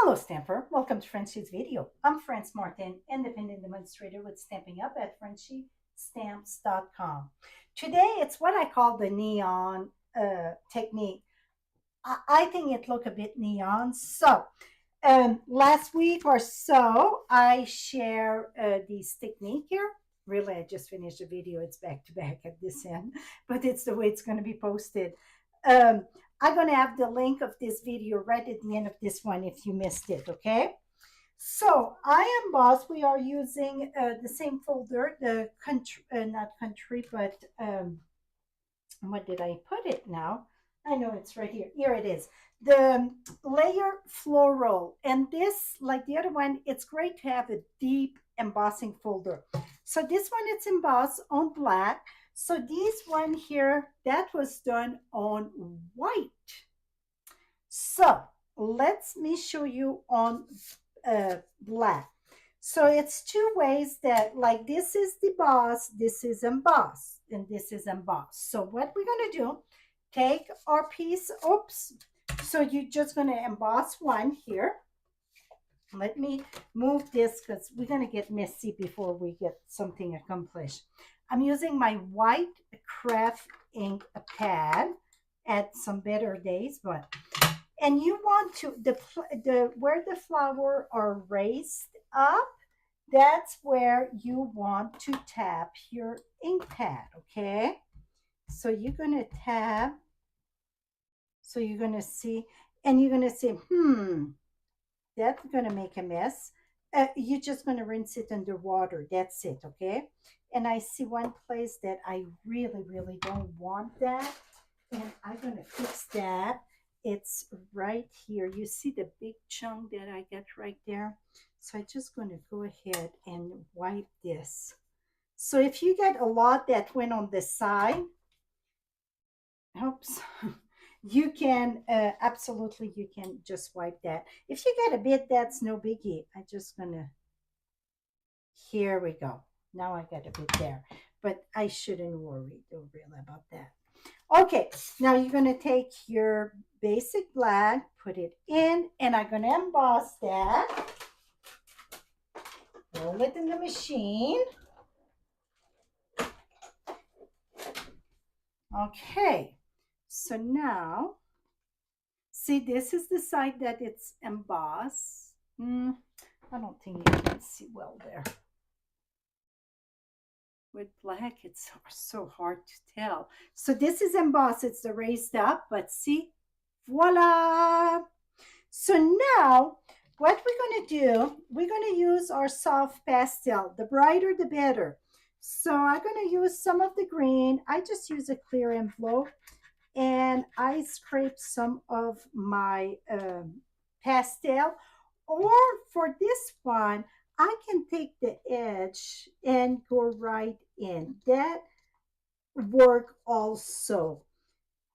Hello, Stamper. Welcome to Frenchie's video. I'm France Martin, independent demonstrator with Stamping Up at frenchiestamps.com. Today, it's what I call the neon technique. I think it look a bit neon. So, last week or so, I share this technique here. Really, I just finished the video. It's back to back at this end, but it's the way it's going to be posted. Um, I'm going to have the link of this video right at the end of this one if you missed it, okay? So I am Boss. We are using the same folder, the country, not country, but what did I put it now? I know it's right here. Here it is. The layer floral. And this, like the other one, it's great to have a deep embossing folder. So this one, it's embossed on black. So this one here, that was done on white. So let me show you on black. So it's two ways that, like, this is Deboss, this is emboss, and this is emboss. So what we're going to do, take our piece, oops, so you're just going to emboss one here. Let me move this because we're going to get messy before we get something accomplished. I'm using my white craft ink pad at some better days, but and you want to the where the flower are raised up, that's where you want to tap your ink pad, okay? So you're going to tap, so you're going to see, and you're going to say, that's going to make a mess. You're just going to rinse it under water. That's it, okay? And I see one place that I really, really don't want that, and I'm going to fix that. It's right here. You see the big chunk that I got right there? So I'm just going to go ahead and wipe this. So if you get a lot that went on the side, oops, you can absolutely, you can just wipe that. If you get a bit, that's no biggie. I'm just going to, here we go. Now I got a bit there, but I shouldn't worry really about that. Okay, now you're going to take your basic black, put it in, and I'm going to emboss that. Roll it in the machine. Okay, so now, see, this is the side that it's embossed. I don't think you can see well there. With black, it's so hard to tell. So this is embossed, it's the raised up, but see, voila. So now what we're going to do, we're going to use our soft pastel. The brighter, the better. So I'm going to use some of the green. I just use a clear envelope, and I scrape some of my pastel. Or for this one, I can take the edge and go right in. That work also.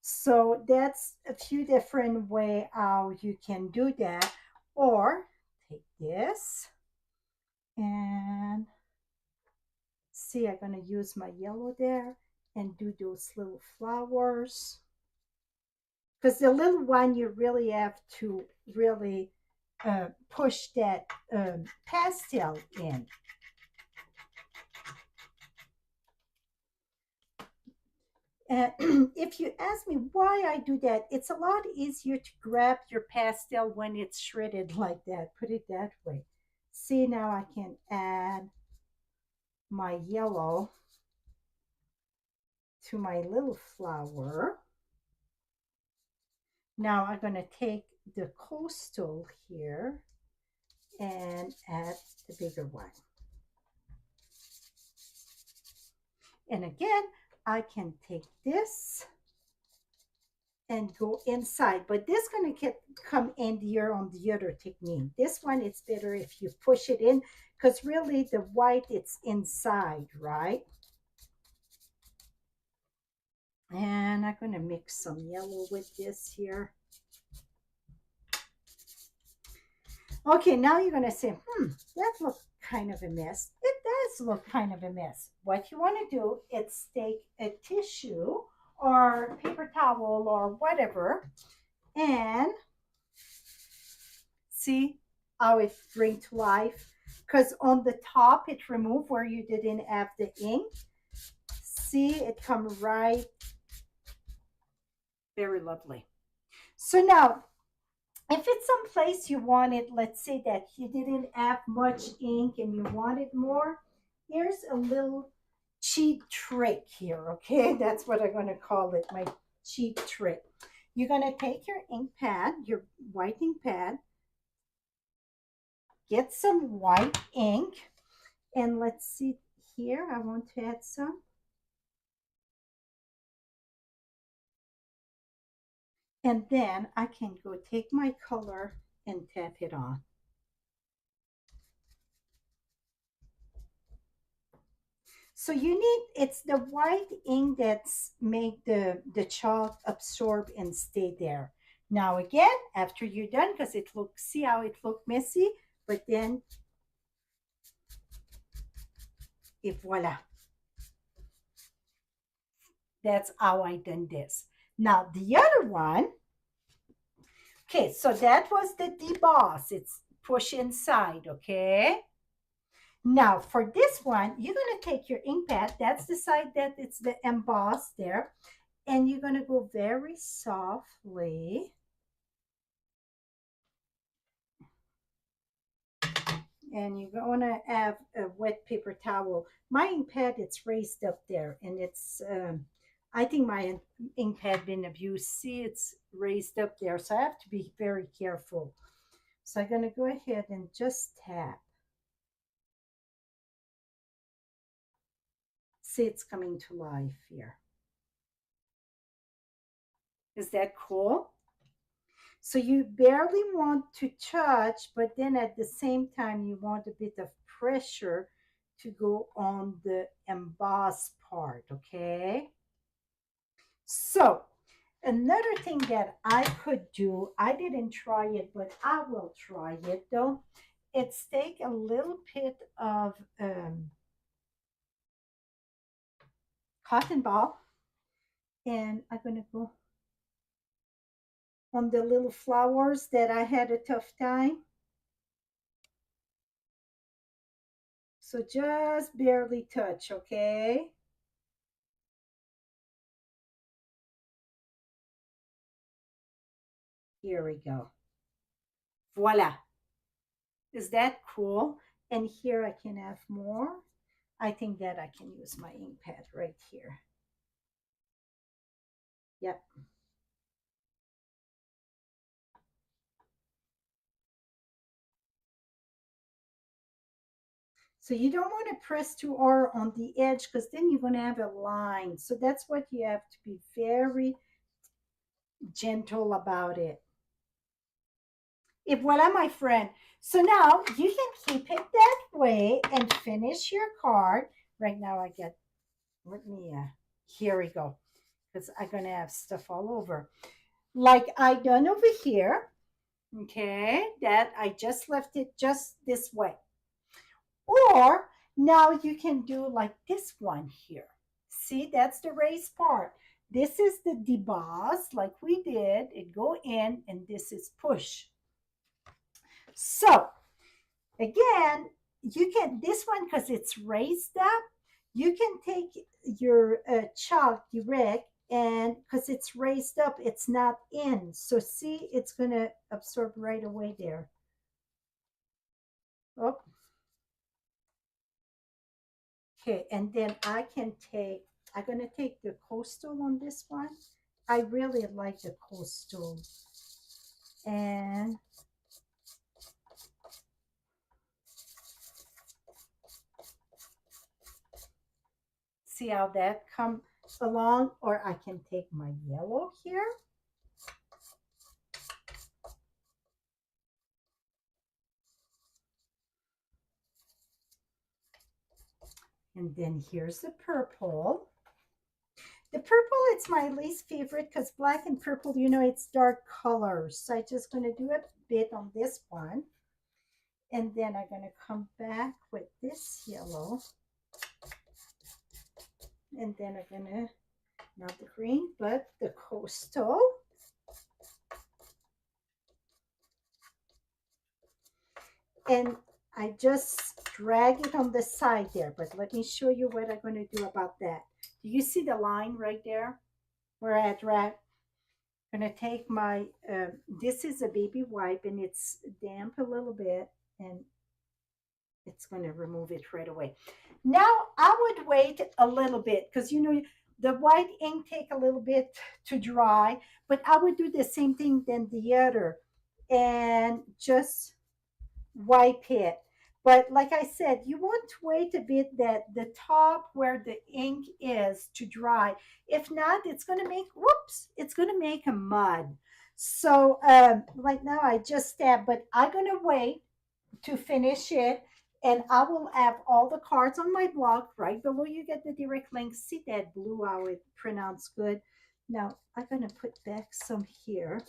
So that's a few different way how you can do that. Or take this and see, I'm going to use my yellow there and do those little flowers. Because the little one, you really have to really push that pastel in. If you ask me why I do that, it's a lot easier to grab your pastel when it's shredded like that. Put it that way. See, now I can add my yellow to my little flower. Now I'm going to take the coastal here and add the bigger one. And again, I can take this and go inside, but this is going to come easier on the other technique. This one, it's better if you push it in, because really the white, it's inside, right? And I'm going to mix some yellow with this here. Okay, now you're going to say, that looks kind of a mess. It does look kind of a mess. What you want to do is take a tissue or paper towel or whatever, and See how it bring to life? Because on the top it removed where you didn't have the ink. See, it come right. Very lovely. So now, if it's some place you wanted, let's say that you didn't have much ink and you wanted more, here's a little cheat trick here, okay? That's what I'm going to call it, my cheat trick. You're going to take your ink pad, your white ink pad, get some white ink, and let's see here, I want to add some. And then I can go take my color and tap it on. So you need, it's the white ink that's make the chalk absorb and stay there. Now again, after you're done, because it looks, see how it look messy, but then, et voila. That's how I done this. Now the other one, okay, so that was the deboss. It's push inside, okay? Now for this one, you're gonna take your ink pad, that's the side that it's the emboss there, and you're gonna go very softly. And you're gonna have a wet paper towel. My ink pad, it's raised up there, and it's, I think my ink had been abused. See, it's raised up there, so I have to be very careful. So I'm gonna go ahead and just tap. See, it's coming to life here. Is that cool? So you barely want to touch, but then at the same time, you want a bit of pressure to go on the emboss part, okay? So another thing that I could do, I didn't try it, but I will try it though. It's take a little bit of cotton ball, and I'm gonna go on the little flowers that I had a tough time. So just barely touch, okay? Here we go. Voila. Is that cool? And here I can have more. I think that I can use my ink pad right here. Yep. So you don't want to press too hard on the edge because then you're going to have a line. So that's what you have to be very gentle about it. Et voila, my friend. So now you can keep it that way and finish your card. Right now I get, let me, here we go. Because I'm going to have stuff all over. Like I done over here. Okay, that I just left it just this way. Or now you can do like this one here. See, that's the raised part. This is the deboss, like we did. It go in, and this is push. So again, you can, this one, because it's raised up, you can take your chalk direct, and because it's raised up, it's not in. So see, it's going to absorb right away there. Oh, okay, and then I can take, I'm going to take the coastal on this one. I really like the coastal. And see how that comes along. Or I can take my yellow here. And then here's the purple. The purple, it's my least favorite because black and purple, you know, it's dark colors. So I'm just going to do a bit on this one. And then I'm going to come back with this yellow. And then I'm going to, not the green, but the coastal. and I just drag it on the side there. But let me show you what I'm going to do about that. Do you see the line right there where I drag? I'm going to take my, this is a baby wipe and it's damp a little bit, and it's going to remove it right away. Now I would wait a little bit because the white ink take a little bit to dry, but I would do the same thing than the other and just wipe it. But like I said, you want to wait a bit that the top where the ink is to dry. If not, it's going to make, whoops, it's going to make a mud. So right now I just stab, but I'm going to wait to finish it. And I will have all the cards on my blog. Right below you get the direct link. See that blue, how it pronounced good. Now I'm going to put back some here.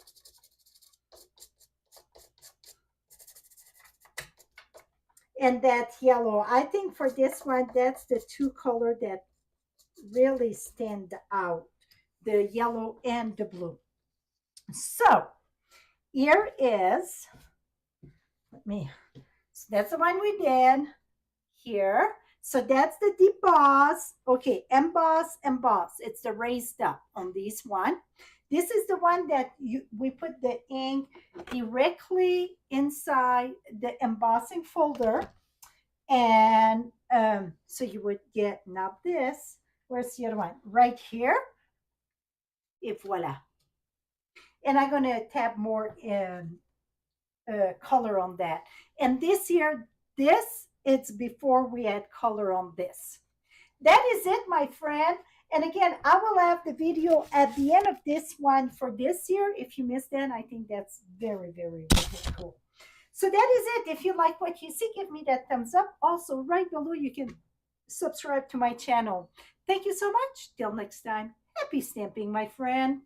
And that yellow, I think for this one, that's the two color that really stand out, the yellow and the blue. So here is, so that's the one we did here. So that's the Deboss. Okay, emboss. It's the raised up on this one. This is the one that we put the ink directly inside the embossing folder. And so you would get, not this, where's the other one? Right here. Et voila. And I'm going to tap more color on that. And this here, it's before we add color on this. That is it, my friend. And again, I will have the video at the end of this one for this year. If you missed that, I think that's very, very, very cool. So that is it. If you like what you see, give me that thumbs up. Also, right below, you can subscribe to my channel. Thank you so much. Till next time, happy stamping, my friend.